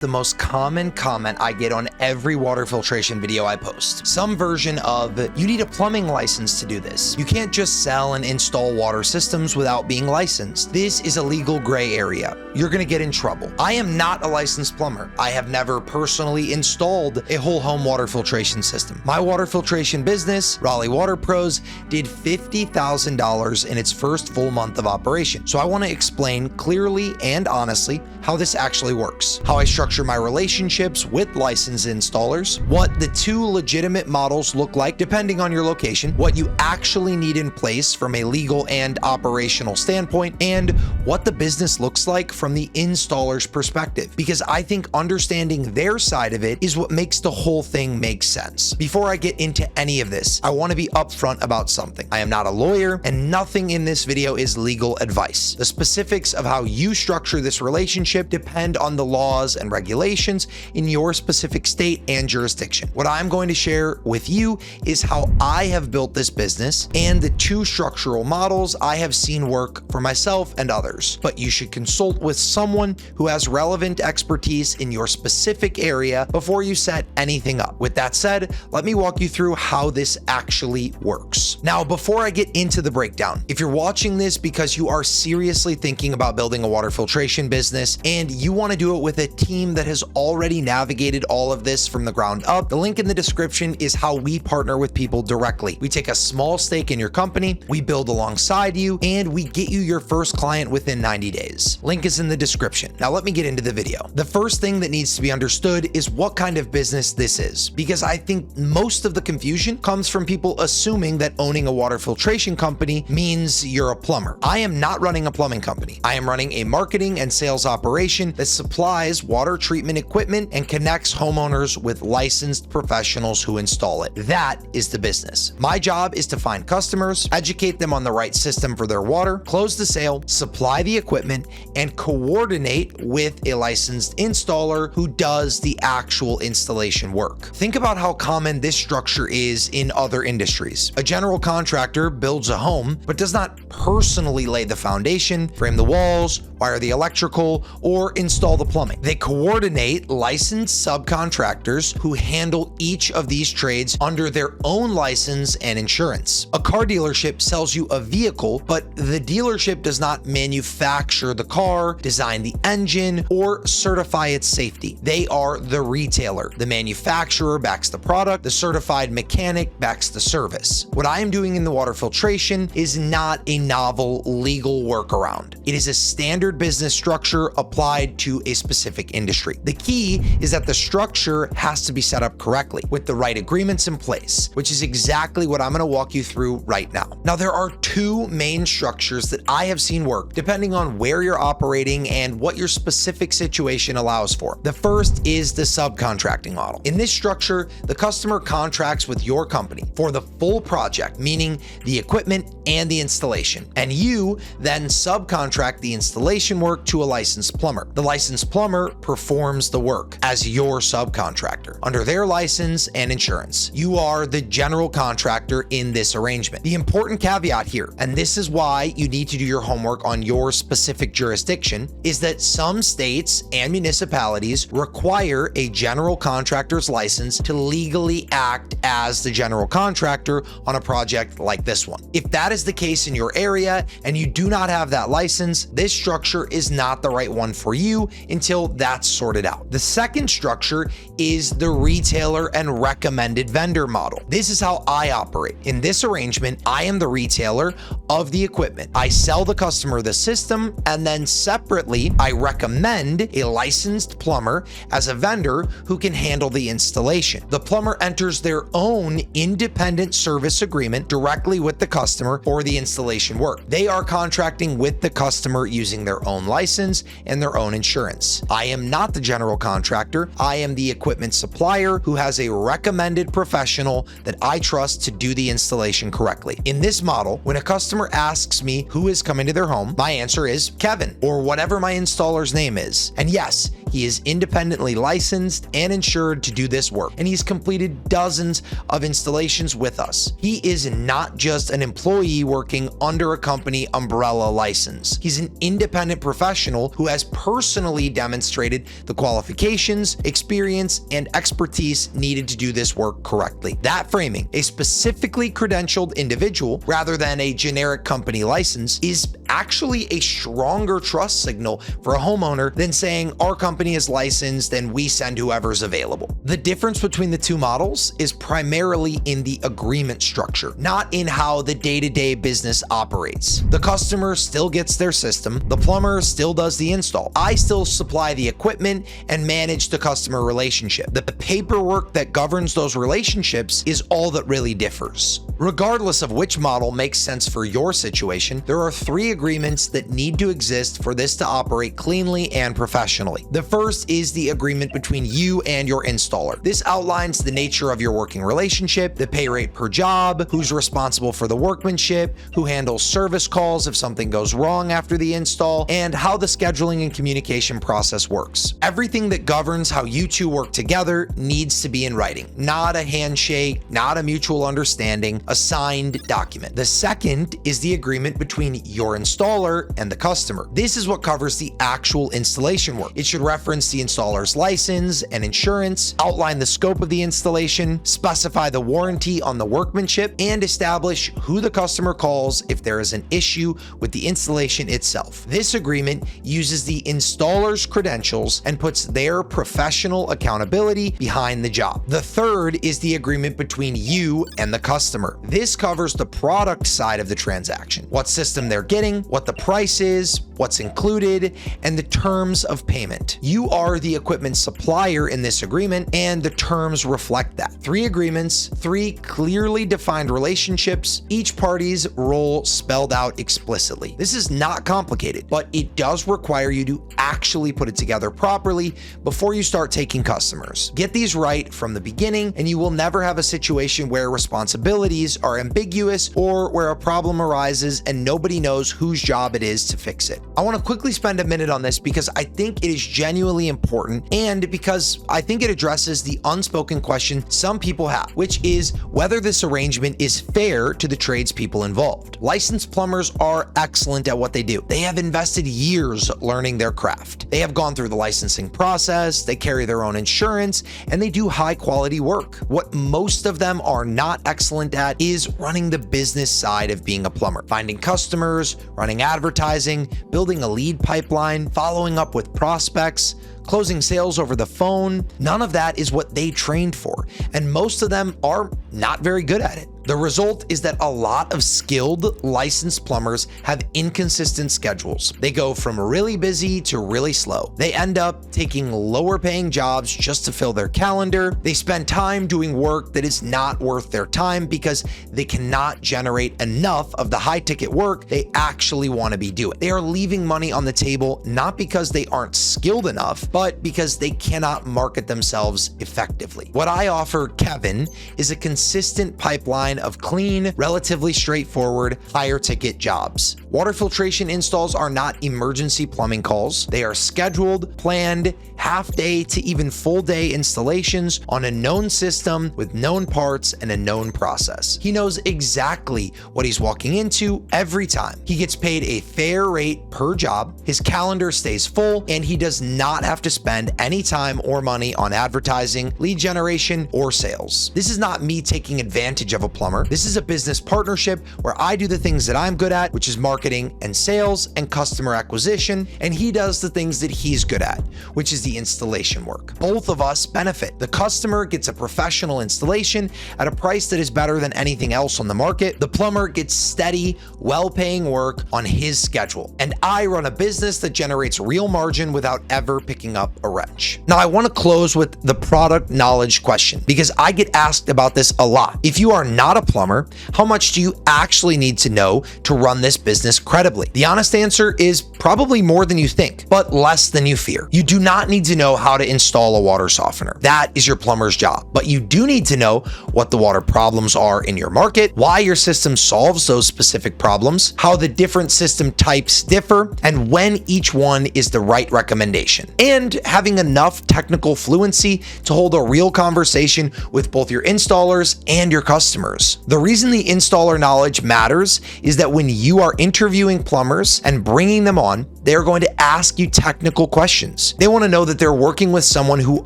The most common comment I get on every water filtration video I post. Some version of, you need a plumbing license to do this. You can't just sell and install water systems without being licensed. This is a legal gray area. You're gonna get in trouble. I am not a licensed plumber. I have never personally installed a whole home water filtration system. My water filtration business, Raleigh Water Pros, did $50,000 in its first full month of operation. So I wanna explain clearly and honestly how this actually works, how I structure my relationships with licensed installers, what the two legitimate models look like depending on your location, what you actually need in place from a legal and operational standpoint, and what the business looks like from the installer's perspective. Because I think understanding their side of it is what makes the whole thing make sense. Before I get into any of this, I want to be upfront about something. I am not a lawyer, and nothing in this video is legal advice. The specifics of how you structure this relationship depend on the laws and regulations in your specific state and jurisdiction. What I'm going to share with you is how I have built this business and the two structural models I have seen work for myself and others. But you should consult with someone who has relevant expertise in your specific area before you set anything up. With that said, let me walk you through how this actually works. Now, before I get into the breakdown, if you're watching this because you are seriously thinking about building a water filtration business and you want to do it with a team that has already navigated all of this from the ground up, the link in the description is how we partner with people directly. We take a small stake in your company, we build alongside you, and we get you your first client within 90 days. Link is in the description. Now let me get into the video. The first thing that needs to be understood is what kind of business this is, because I think most of the confusion comes from people assuming that owning a water filtration company means you're a plumber. I am not running a plumbing company. I am running a marketing and sales operation that supplies water treatment equipment and connects homeowners with licensed professionals who install it. That is the business. My job is to find customers, educate them on the right system for their water, close the sale, supply the equipment, and coordinate with a licensed installer who does the actual installation work. Think about how common this structure is in other industries. A general contractor builds a home, but does not personally lay the foundation, frame the walls, wire the electrical, or install the plumbing. They coordinate licensed subcontractors who handle each of these trades under their own license and insurance. A car dealership sells you a vehicle, but the dealership does not manufacture the car, design the engine, or certify its safety. They are the retailer. The manufacturer backs the product, the certified mechanic backs the service. What I am doing in the water filtration is not a novel legal workaround. It is a standard business structure applied to a specific industry. The key is that the structure has to be set up correctly with the right agreements in place, which is exactly what I'm going to walk you through right now. Now, there are two main structures that I have seen work depending on where you're operating and what your specific situation allows for. The first is the subcontracting model. In this structure, the customer contracts with your company for the full project, meaning the equipment and the installation, and you then subcontract the installation work to a licensed plumber. The licensed plumber performs the work as your subcontractor under their license and insurance. You are the general contractor in this arrangement. The important caveat here, and this is why you need to do your homework on your specific jurisdiction, is that some states and municipalities require a general contractor's license to legally act as the general contractor on a project like this one. If that is the case in your area and you do not have that license, this structure is not the right one for you until that's sorted out. The second structure is the retailer and recommended vendor model. This is how I operate. In this arrangement, I am the retailer of the equipment. I sell the customer the system, and then separately, I recommend a licensed plumber as a vendor who can handle the installation. The plumber enters their own independent service agreement directly with the customer for the installation work. They are contracting with the customer using their own license and their own insurance. I am not the general contractor. I am the equipment supplier who has a recommended professional that I trust to do the installation correctly. In this model, when a customer asks me who is coming to their home, my answer is Kevin, or whatever my installer's name is. And yes, He is independently licensed and insured to do this work, and he's completed dozens of installations with us. He is not just an employee working under a company umbrella license. He's an independent professional who has personally demonstrated the qualifications, experience, and expertise needed to do this work correctly. That framing, a specifically credentialed individual rather than a generic company license, is actually a stronger trust signal for a homeowner than saying our company is licensed and we send whoever's available. The difference between the two models is primarily in the agreement structure, not in how the day-to-day business operates. The customer still gets their system, the plumber still does the install. I still supply the equipment and manage the customer relationship. The paperwork that governs those relationships is all that really differs. Regardless of which model makes sense for your situation, there are 3 agreements that need to exist for this to operate cleanly and professionally. The first is the agreement between you and your installer. This outlines the nature of your working relationship, the pay rate per job, who's responsible for the workmanship, who handles service calls if something goes wrong after the install, and how the scheduling and communication process works. Everything that governs how you two work together needs to be in writing, not a handshake, not a mutual understanding, a signed document. The second is the agreement between your installer and the customer. This is what covers the actual installation work. It should reference the installer's license and insurance, outline the scope of the installation, specify the warranty on the workmanship, and establish who the customer calls if there is an issue with the installation itself. This agreement uses the installer's credentials and puts their professional accountability behind the job. The third is the agreement between you and the customer. This covers the product side of the transaction, what system they're getting, what the price is, what's included, and the terms of payment. You are the equipment supplier in this agreement, and the terms reflect that. 3 agreements, 3 clearly defined relationships, each party's role spelled out explicitly. This is not complicated, but it does require you to actually put it together properly before you start taking customers. Get these right from the beginning, and you will never have a situation where responsibilities are ambiguous or where a problem arises and nobody knows whose job it is to fix it. I want to quickly spend a minute on this because I think it is genuinely important, and because I think it addresses the unspoken question some people have, which is whether this arrangement is fair to the tradespeople involved. Licensed plumbers are excellent at what they do. They have invested years learning their craft. They have gone through the licensing process, they carry their own insurance, and they do high quality work. What most of them are not excellent at is running the business side of being a plumber, finding customers, running advertising, building a lead pipeline, following up with prospects, closing sales over the phone. None of that is what they trained for, and most of them are not very good at it. The result is that a lot of skilled, licensed plumbers have inconsistent schedules. They go from really busy to really slow. They end up taking lower paying jobs just to fill their calendar. They spend time doing work that is not worth their time because they cannot generate enough of the high ticket work they actually want to be doing. They are leaving money on the table not because they aren't skilled enough, but because they cannot market themselves effectively. What I offer Kevin is a consistent pipeline of clean, relatively straightforward, higher ticket jobs. Water filtration installs are not emergency plumbing calls. They are scheduled, planned, half day to even full day installations on a known system with known parts and a known process. He knows exactly what he's walking into every time. He gets paid a fair rate per job, his calendar stays full, and he does not have to spend any time or money on advertising, lead generation, or sales. This is not me taking advantage of a plumber. This is a business partnership where I do the things that I'm good at, which is marketing and sales and customer acquisition, and he does the things that he's good at, which is the installation work. Both of us benefit. The customer gets a professional installation at a price that is better than anything else on the market. The plumber gets steady, well-paying work on his schedule. And I run a business that generates real margin without ever picking up a wrench. Now, I want to close with the product knowledge question because I get asked about this a lot. If you are not a plumber, how much do you actually need to know to run this business credibly? The honest answer is probably more than you think, but less than you fear. You do not need to know how to install a water softener. That is your plumber's job. But you do need to know what the water problems are in your market, why your system solves those specific problems, how the different system types differ, and when each one is the right recommendation. And and having enough technical fluency to hold a real conversation with both your installers and your customers. The reason the installer knowledge matters is that when you are interviewing plumbers and bringing them on, they're going to ask you technical questions. They want to know that they're working with someone who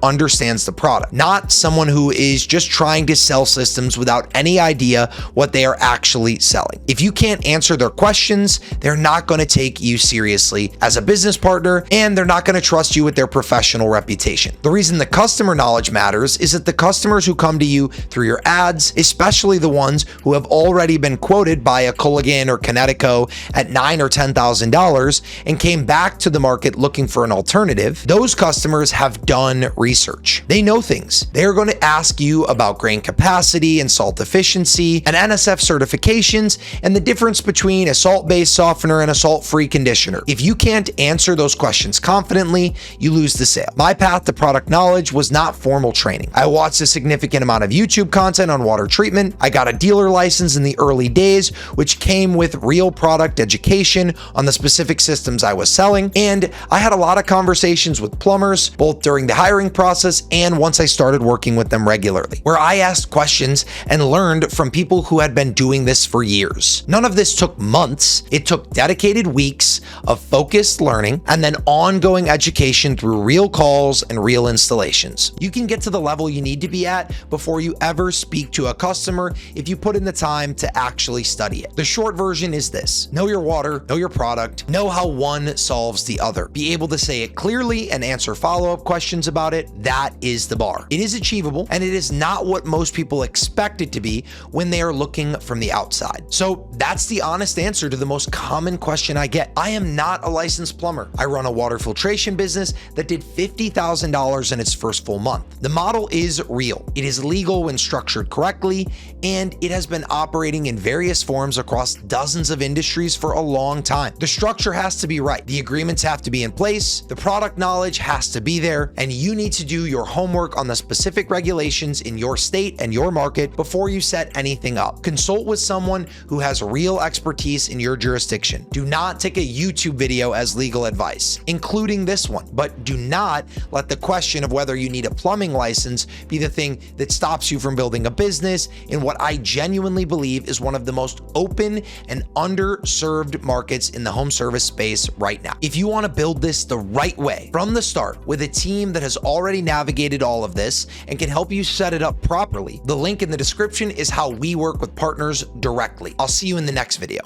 understands the product, not someone who is just trying to sell systems without any idea what they are actually selling. If you can't answer their questions, they're not going to take you seriously as a business partner, and they're not going to trust you with their professional reputation. The reason the customer knowledge matters is that the customers who come to you through your ads, especially the ones who have already been quoted by a Culligan or Connecticut at $9,000 or $10,000 and came back to the market looking for an alternative, those customers have done research. They know things. They're going to ask you about grain capacity and salt efficiency and NSF certifications and the difference between a salt-based softener and a salt-free conditioner. If you can't answer those questions confidently, you lose the sale. My path to product knowledge was not formal training. I watched a significant amount of YouTube content on water treatment. I got a dealer license in the early days, which came with real product education on the specific systems I was selling, and I had a lot of conversations with plumbers, both during the hiring process and once I started working with them regularly, where I asked questions and learned from people who had been doing this for years. None of this took months. It took dedicated weeks of focused learning and then ongoing education through real calls and real installations. You can get to the level you need to be at before you ever speak to a customer if you put in the time to actually study it. The short version is this: know your water, know your product, know how one solves the other. Be able to say it clearly and answer follow-up questions about it. That is the bar. It is achievable, and it is not what most people expect it to be when they are looking from the outside. So that's the honest answer to the most common question I get. I am not a licensed plumber. I run a water filtration business that did $50,000 in its first full month. The model is real. It is legal when structured correctly, and it has been operating in various forms across dozens of industries for a long time. The structure has to be right. The agreements have to be in place, the product knowledge has to be there, and you need to do your homework on the specific regulations in your state and your market before you set anything up. Consult with someone who has real expertise in your jurisdiction. Do not take a YouTube video as legal advice, including this one, but do not let the question of whether you need a plumbing license be the thing that stops you from building a business in what I genuinely believe is one of the most open and underserved markets in the home service space right now. If you want to build this the right way from the start with a team that has already navigated all of this and can help you set it up properly, the link in the description is how we work with partners directly. I'll see you in the next video.